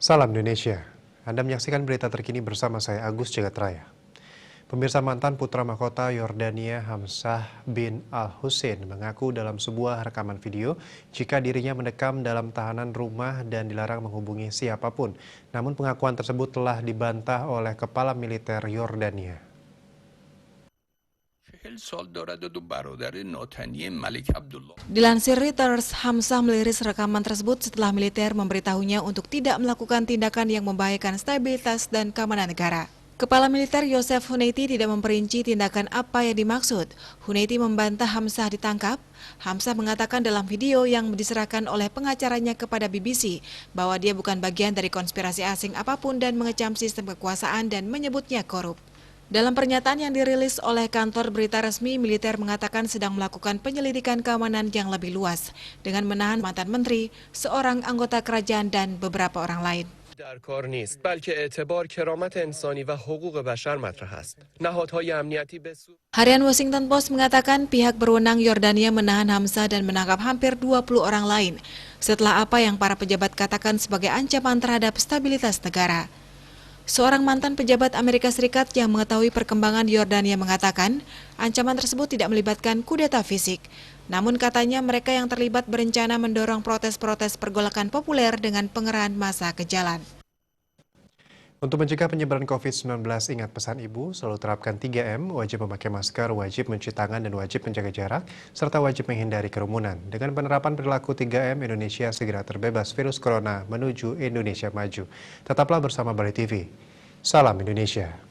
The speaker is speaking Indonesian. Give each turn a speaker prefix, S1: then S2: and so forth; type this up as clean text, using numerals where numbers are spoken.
S1: Salam Indonesia. Anda menyaksikan berita terkini bersama saya Agus Jagatraya. Pemirsa, mantan putra mahkota Yordania Hamzah bin Al-Hussein mengaku dalam sebuah rekaman video jika dirinya mendekam dalam tahanan rumah dan dilarang menghubungi siapapun. Namun pengakuan tersebut telah dibantah oleh kepala militer Yordania.
S2: Dilansir Reuters, Hamzah meliris rekaman tersebut setelah militer memberitahunya untuk tidak melakukan tindakan yang membahayakan stabilitas dan keamanan negara. Kepala militer Yosef Huneiti tidak memperinci tindakan apa yang dimaksud. Huneiti membantah Hamzah ditangkap. Hamzah mengatakan dalam video yang diserahkan oleh pengacaranya kepada BBC bahwa dia bukan bagian dari konspirasi asing apapun dan mengecam sistem kekuasaan dan menyebutnya korup. Dalam pernyataan yang dirilis oleh kantor berita resmi, militer mengatakan sedang melakukan penyelidikan keamanan yang lebih luas dengan menahan mantan menteri, seorang anggota kerajaan dan beberapa orang lain.
S3: در کار نیست بلکه اعتبار کرامت انسانی و حقوق بشر مطرح است. نهادهای امنیتی به
S2: Harian Washington Post mengatakan pihak berwenang Yordania menahan Hamzah dan menangkap hampir 20 orang lain setelah apa yang para pejabat katakan sebagai ancaman terhadap stabilitas negara. Seorang mantan pejabat Amerika Serikat yang mengetahui perkembangan Yordania mengatakan ancaman tersebut tidak melibatkan kudeta fisik. Namun katanya mereka yang terlibat berencana mendorong protes-protes pergolakan populer dengan pengerahan massa ke jalan.
S1: Untuk mencegah penyebaran COVID-19, ingat pesan Ibu, selalu terapkan 3M, wajib memakai masker, wajib mencuci tangan, dan wajib menjaga jarak, serta wajib menghindari kerumunan. Dengan penerapan perilaku 3M, Indonesia segera terbebas virus corona menuju Indonesia maju. Tetaplah bersama Bali TV. Salam Indonesia.